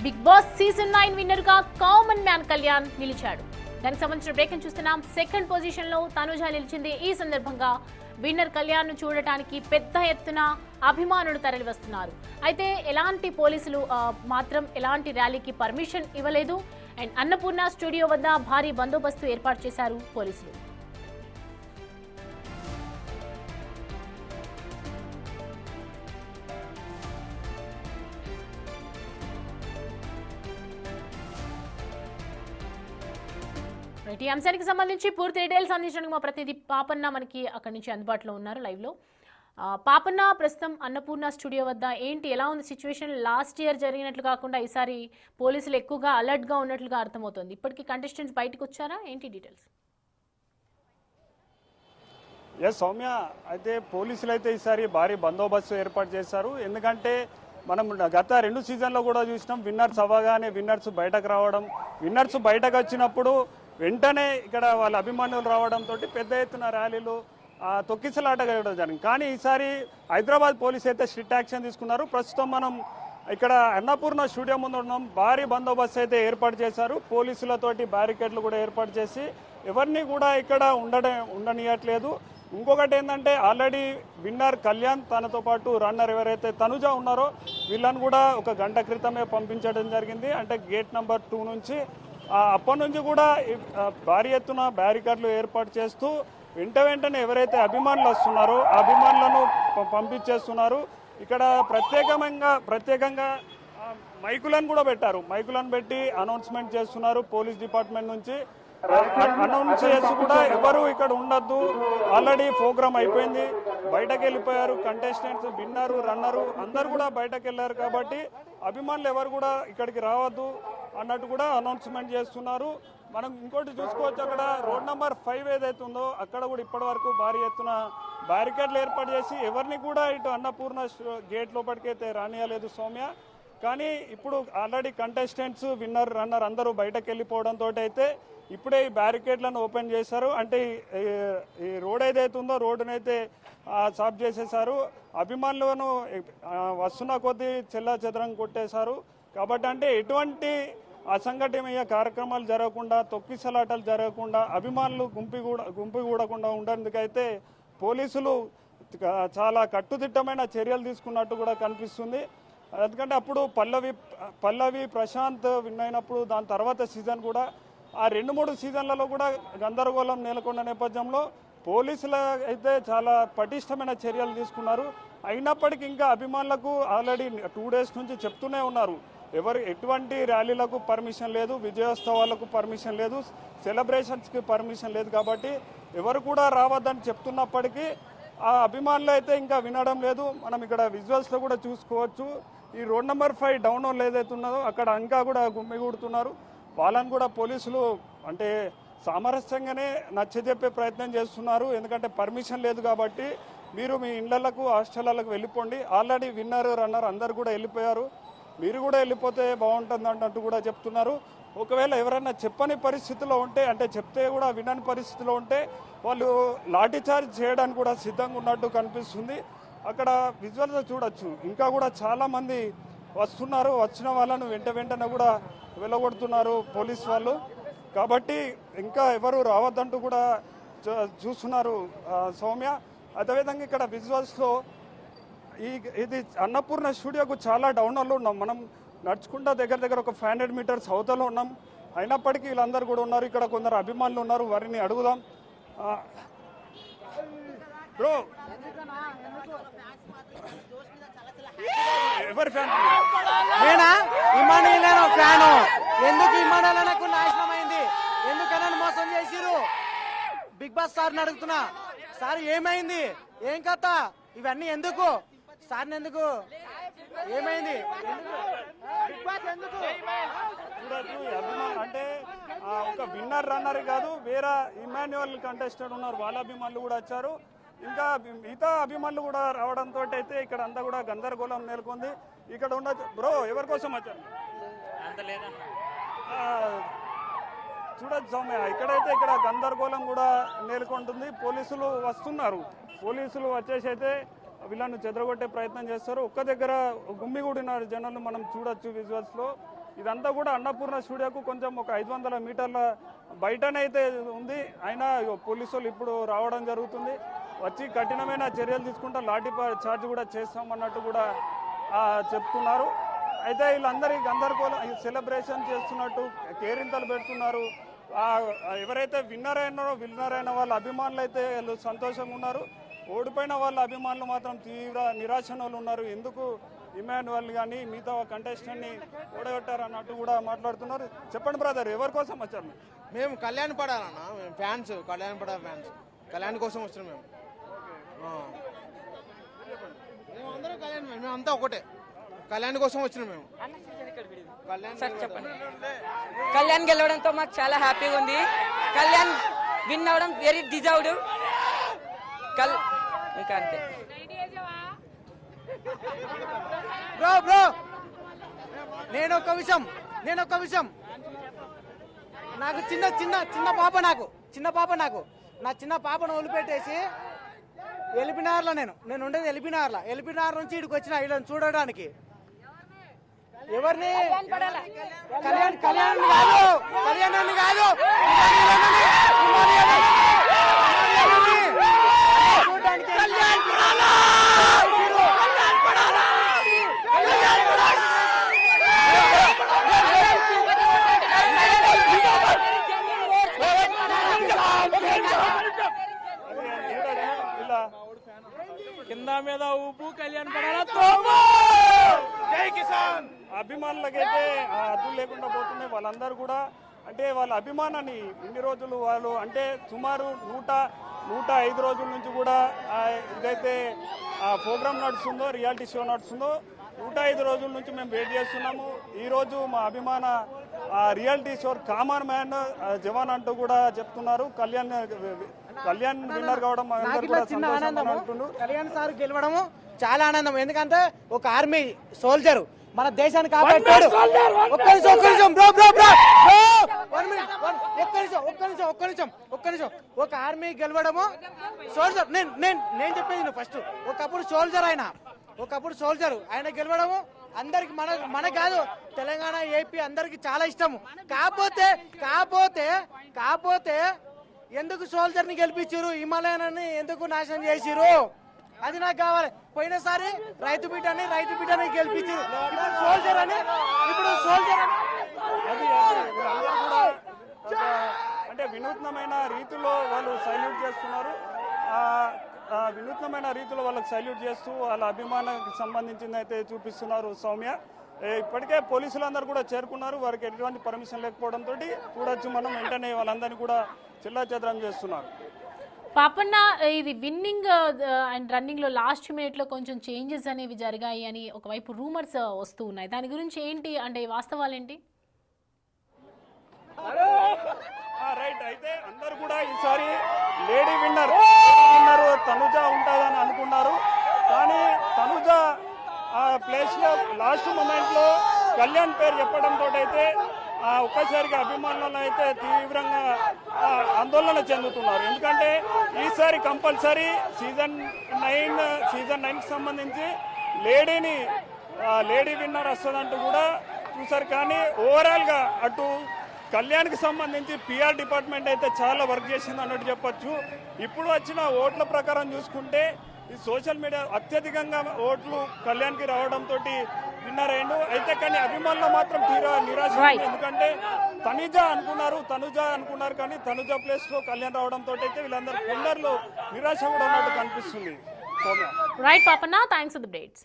Big boss season 9 winner గా common man Kalyan నిలిచాడు. దానికి సంబంధించిన బ్రేకింగ్ చూస్తున్నాం. సెకండ్ పొజిషన్ లో తనుజ నిలిచింది. ఈ సందర్భంగా విన్నర్ కళ్యాణ్ ను చూడటానికి పెద్ద ఎత్తున అభిమానులు తరలి వస్తున్నారు. అయితే ఎలాంటి పోలీసులు మాత్రం ఎలాంటి ర్యాలీకి పర్మిషన్ ఇవ్వలేదు. అండ్ అన్నపూర్ణ స్టూడియో వద్ద భారీ బందోబస్తు ఏర్పాటు చేశారు పోలీసులు. ఈ అంశానికి సంబంధించి పూర్తి డీటెయిల్స్ అందించడానికి మా ప్రతినిధి పాపన్న మనకి అక్కడి నుంచి అందుబాటులో ఉన్నారు లైవ్ లో. పాపన్న, ప్రస్తుతం అన్నపూర్ణ స్టూడియో వద్ద ఏంటి, ఎలా ఉంది సిచ్యువేషన్? లాస్ట్ ఇయర్ జరిగినట్లు కాకుండా ఈసారి పోలీసులు ఎక్కువగా అలర్ట్ గా ఉన్నట్లుగా అర్థమవుతుంది. ఇప్పటికీ కంటెస్టెంట్స్ బయటకు వచ్చారా, ఏంటి డీటెయిల్స్? ఎస్ సౌమ్య, అయితే పోలీసులు అయితే ఈసారి భారీ బందోబస్తు ఏర్పాటు చేశారు. ఎందుకంటే మనం గత 2 సీజన్లో కూడా చూసినాం, విన్నర్స్ అవ్వగానే విన్నర్స్ బయటకు రావడం, విన్నర్స్ బయటకు వచ్చినప్పుడు వెంటనే ఇక్కడ వాళ్ళ అభిమానులు రావడంతో పెద్ద ఎత్తున ర్యాలీలు తొక్కిసలాట జరిగింది. కానీ ఈసారి హైదరాబాద్ పోలీసు అయితే స్ట్రిక్ట్ యాక్షన్ తీసుకున్నారు. ప్రస్తుతం మనం ఇక్కడ అన్నపూర్ణ స్టూడియో ముందు ఉన్నాం. భారీ బందోబస్తు అయితే ఏర్పాటు చేశారు. పోలీసులతోటి బ్యారికేడ్లు కూడా ఏర్పాటు చేసి ఎవరిని కూడా ఇక్కడ ఉండనియట్లేదు. ఇంకొకటి ఏంటంటే, ఆల్రెడీ విన్నర్ కళ్యాణ్ తనతో పాటు రన్నర్ ఎవరైతే తనుజ ఉన్నారో వీళ్ళని కూడా 1 గంట క్రితమే పంపించడం జరిగింది. అంటే గేట్ నెంబర్ 2 నుంచి. అప్పటి నుంచి కూడా భారీ ఎత్తున బ్యారికేడ్లు ఏర్పాటు చేస్తూ వెంటనే ఎవరైతే అభిమానులు వస్తున్నారో అభిమానులను పంపించేస్తున్నారు. ఇక్కడ ప్రత్యేకంగా మైకులను కూడా పెట్టారు. మైకులను పెట్టి అనౌన్స్మెంట్ చేస్తున్నారు. పోలీస్ డిపార్ట్మెంట్ నుంచి అనౌన్స్ చేసి కూడా ఎవరు ఇక్కడ ఉండొద్దు, ఆల్రెడీ ప్రోగ్రామ్ అయిపోయింది, బయటకు వెళ్ళిపోయారు కంటెస్టెంట్స్, విన్నరు రన్నరు అందరు కూడా బయటకు వెళ్ళారు. కాబట్టి అభిమానులు ఎవరు కూడా ఇక్కడికి రావద్దు అన్నట్టు కూడా అనౌన్స్మెంట్ చేస్తున్నారు. మనం ఇంకోటి చూసుకోవచ్చు, అక్కడ రోడ్ నెంబర్ 5 ఏదైతే ఉందో అక్కడ కూడా ఇప్పటి వరకు భారీ ఎత్తున బ్యారికేడ్లు ఏర్పాటు చేసి ఎవరిని కూడా ఇటు అన్నపూర్ణ గేట్ లోపలికైతే రానియలేదు సౌమ్య. కానీ ఇప్పుడు ఆల్రెడీ కంటెస్టెంట్స్, విన్నర్ రన్నర్ అందరూ బయటకు వెళ్ళిపోవడంతో అయితే ఇప్పుడే ఈ బ్యారికేడ్లను ఓపెన్ చేశారు. అంటే ఈ రోడ్ ఏదైతే ఉందో రోడ్డునైతే సాఫ్ చేసేసారు. అభిమానులను వస్తున్న కొద్దీ చెల్లాచెదరం కొట్టేశారు. కాబట్టి అంటే ఎటువంటి అసంఘటనీయ కార్యక్రమాలు జరగకుండా, తొక్కిసలాటలు జరగకుండా, అభిమానులు గుంపుగూడకుండా ఉండేందుకైతే పోలీసులు చాలా కట్టుదిట్టమైన చర్యలు తీసుకున్నట్టు కూడా కనిపిస్తుంది. ఎందుకంటే అప్పుడు పల్లవి ప్రశాంత్ విన్ అయినప్పుడు దాని తర్వాత సీజన్ కూడా ఆ 2-3 సీజన్లలో కూడా గందరగోళం నెలకొన్న నేపథ్యంలో పోలీసులు అయితే చాలా పటిష్టమైన చర్యలు తీసుకున్నారు. అయినప్పటికీ ఇంకా అభిమానులకు ఆల్రెడీ 2 డేస్ నుంచి చెప్తూనే ఉన్నారు, ఎటువంటి ర్యాలీలకు పర్మిషన్ లేదు, విజయోత్సవాలకు పర్మిషన్ లేదు, సెలబ్రేషన్స్కి పర్మిషన్ లేదు. కాబట్టి ఎవరు కూడా రావద్దని చెప్తున్నప్పటికీ ఆ అభిమానులు అయితే ఇంకా వినడం లేదు. మనం ఇక్కడ విజువల్స్లో కూడా చూసుకోవచ్చు. ఈ రోడ్ నెంబర్ 5 డౌన్ ఏదైతే ఉన్నదో అక్కడ ఇంకా కూడా గుమ్మిగూడుతున్నారు. వాళ్ళని కూడా పోలీసులు అంటే సామరస్యంగానే నచ్చజెప్పే ప్రయత్నం చేస్తున్నారు. ఎందుకంటే పర్మిషన్ లేదు కాబట్టి మీరు మీ ఇళ్లకు, హాస్టళ్లకు వెళ్ళిపోండి, ఆల్రెడీ విన్నర్ రన్నర్ అందరు కూడా వెళ్ళిపోయారు, మీరు కూడా వెళ్ళిపోతే బాగుంటుంది అన్నట్టు కూడా చెప్తున్నారు. ఒకవేళ ఎవరైనా చెప్పని పరిస్థితిలో ఉంటే, అంటే చెప్తే కూడా వినని పరిస్థితిలో ఉంటే వాళ్ళు లాఠీచార్జ్ చేయడానికి కూడా సిద్ధంగా ఉన్నట్టు కనిపిస్తుంది. అక్కడ విజువల్స్ చూడొచ్చు, ఇంకా కూడా చాలామంది వస్తున్నారు. వచ్చిన వాళ్ళను వెంటనే కూడా వెళ్ళగొడుతున్నారు పోలీస్ వాళ్ళు. కాబట్టి ఇంకా ఎవరు రావద్దంటూ కూడా చూస్తున్నారు సౌమ్య. అదేవిధంగా ఇక్కడ విజువల్స్లో ఇది అన్నపూర్ణ స్టూడియోకు చాలా డౌన్లో ఉన్నాం. మనం నడుచుకుంటా దగ్గర ఒక 500 మీటర్స్ అవతలో ఉన్నాం. అయినప్పటికీ వీళ్ళందరూ కూడా ఉన్నారు. ఇక్కడ కొందరు అభిమానులు ఉన్నారు, వారిని అడుగుదాం. బ్రో, ఎవరి ఫ్యాన్? నేనా? Emmanuel fan. ఎందుకు ఇమానుయేల్ నాకు నాశనమైంది? ఎందుకన్నా మోసం చేసిరు? బిగ్ బాస్ సార్ని అడుగుతున్నా, సార్ ఏమైంది, ఏం కథ, ఇవన్నీ ఎందుకు సార్ని, ఎందుకు ఏమైంది? బిగ్ బాస్ ఎందుకు చూడొచ్చు, అభిమానులు అంటే ఒక విన్నర్ రన్నర్ కాదు, వేరే ఇమాన్యుయల్ కంటెస్టెంట్ ఉన్నారు, వాళ్ళ అభిమానులు కూడా వచ్చారు. ఇంకా మిగతా అభిమానులు కూడా రావడంతో అయితే ఇక్కడ అంతా కూడా గందరగోళం నెలకొంది. ఇక్కడ ఉన్న బ్రో ఎవరి కోసం వచ్చారు? చూడొచ్చు సౌమ్య, ఇక్కడ గందరగోళం కూడా నెలకొంటుంది. పోలీసులు వస్తున్నారు, పోలీసులు వచ్చేసి అయితే వీళ్ళను చెదరగొట్టే ప్రయత్నం చేస్తారు. ఒక్క దగ్గర గుమ్మిగూడిన జనాలు మనం చూడొచ్చు విజువల్స్లో. ఇదంతా కూడా అన్నపూర్ణ స్టూడియోకు కొంచెం ఒక 500 మీటర్ల బయటనైతే ఉంది. అయినా పోలీసు వాళ్ళు ఇప్పుడు రావడం జరుగుతుంది. వచ్చి కఠినమైన చర్యలు తీసుకుంటా లాఠీ చార్జ్ కూడా చేస్తామన్నట్టు కూడా చెప్తున్నారు. అయితే వీళ్ళందరి గందరగోళం సెలబ్రేషన్ చేస్తున్నట్టు కేరింతలు పెడుతున్నారు. ఎవరైతే విన్నర్ అయిన వాళ్ళ అభిమానులు అయితే వీళ్ళు సంతోషంగా ఉన్నారు. ఓడిపోయిన వాళ్ళ అభిమానులు మాత్రం తీవ్ర నిరాశలో ఉన్నారు. ఎందుకు ఇమాన్యువల్ కానీ మిగతా కంటెస్టెంట్ని ఓడగొట్టారు అన్నట్టు కూడా మాట్లాడుతున్నారు. చెప్పండి బ్రదర్, ఎవరి కోసం వచ్చారు? మేము కళ్యాణ్ పడాలన్న, మేము ఫ్యాన్స్, కళ్యాణ్ పడ ఫ్యాన్స్, కళ్యాణ్ కోసం వచ్చినాం మేము. మేమందరం కళ్యాణ్, మేమంతా ఒకటే, కళ్యాణ్ కోసం వచ్చినాం మేము. సార్ చెప్పండి. కళ్యాణ్ గెలవడంతో మాకు చాలా హ్యాపీగా ఉంది. కళ్యాణ్ విన్ అవ్వడం వెరీ డిజర్వ్డ్. ఇంకా అంతే. బ్రో నేను ఒక విషయం నాకు చిన్న పాప నాకు నా చిన్న పాపను వదిలిపెట్టేసి ఎలిపినార్లో నేను ఉండేది ఎలిపినార్ నుంచి ఇక్కడికి వచ్చిన వీళ్ళని చూడడానికి. ఎవరిని? కళ్యాణ్ కాదు చూడడానికి కింద మీద ఊపు కళ్యాణ్ పడాలా. అభిమానులకైతే అడ్డు లేకుండా పోతున్నాయి. వాళ్ళందరూ కూడా అంటే వాళ్ళ అభిమానాన్ని ఇన్ని రోజులు వాళ్ళు అంటే సుమారు 105 రోజుల నుంచి కూడా ఇదైతే ప్రోగ్రామ్ నడుస్తుందో, రియాలిటీ షో నడుస్తుందో 105 రోజుల నుంచి మేము వెయిట్ చేస్తున్నాము. ఈరోజు మా అభిమాన రియాలిటీ షో కామన్ మ్యాన్ జవాన్ అంటూ కూడా చెప్తున్నారు. కళ్యాణ్ విన్నర్ కావడం కళ్యాణ్ సార్ గెలవడము చాలా ఆనందం. ఎందుకంటే ఒక ఆర్మీ సోల్జర్ మన దేశాన్ని కాపాడాడు. ఒక్క నిమిషం ఒక ఆర్మీ గెలవడము సోల్జర్. నేను చెప్పేది ఫస్ట్, ఒకప్పుడు సోల్జర్ ఆయన గెలవడము అందరికి మన కాదు తెలంగాణ, ఏపీ అందరికి చాలా ఇష్టము. కాకపోతే ఎందుకు సోల్జర్ ని గెలిపించారు, హిమాలయాన్ని ఎందుకు నాశనం చేసిరు, అది నాకు కావాలి. పోయినసారి రైతు బిడ్డని గెలిపించారు, ఇప్పుడు సోల్జర్ అని అంటే వినూత్నమైన రీతిలో వాళ్ళు సైల్యూట్ చేస్తున్నారు. వినూత్నమైన రీతిలో వాళ్ళకి సైల్యూట్ చేస్తూ వాళ్ళ అభిమానానికి సంబంధించింది అయితే చూపిస్తున్నారు సౌమ్య. ఇప్పటికే పోలీసులందరూ కూడా చేరుకున్నారు. వారికి ఎటువంటి పర్మిషన్ లేకపోవడంతో చూడొచ్చు మనం వెంటనే వాళ్ళందరినీ కూడా చెల్లాచెదరం చేస్తున్నారు. పాపన్న, ఇది విన్నింగ్ అండ్ రన్నింగ్ లో లాస్ట్ మినిట్ లో కొంచెం చేంజెస్ అనేవి జరిగాయి అని ఒకవైపు రూమర్స్ వస్తూ ఉన్నాయి. దాని గురించి ఏంటి అంటే వాస్తవాలు ఏంటి? రైట్, అయితే అందరు కూడా ఈసారి లేడీ విన్నర్ తనుజ ఉంటుందని అనుకున్నారు. కానీ తనుజ ప్లేస్ లో లాస్ట్ మూమెంట్ లో కళ్యాణ్ పేరు చెప్పడంతో అయితే ఒక్కసారిగా అభిమానులను అయితే తీవ్రంగా ఆందోళన చెందుతున్నారు. ఎందుకంటే ఈసారి కంపల్సరీ సీజన్ 9కి సంబంధించి లేడీ విన్నర్ వస్తుందంటూ కూడా చూసారు. కానీ ఓవరాల్గా అటు కళ్యాణ్కి సంబంధించి పిఆర్ డిపార్ట్మెంట్ అయితే చాలా వర్క్ చేసింది అన్నట్టు చెప్పొచ్చు. ఇప్పుడు వచ్చిన ఓట్ల ప్రకారం చూసుకుంటే ఈ సోషల్ మీడియా అత్యధికంగా ఓట్లు కళ్యాణ్కి రావడంతో విన్నర్ అయ్యిండు. అయితే కానీ అభిమానులు మాత్రం తీరా నిరాశ. ఎందుకంటే తనుజ అనుకున్నారు కానీ తనుజ ప్లేస్ లో కళ్యాణ్ రావడంతో అయితే వీళ్ళందరూ కొందరిలో నిరాశ కూడా ఉన్నట్టు కనిపిస్తుంది. Right Papanna, thanks for the updates.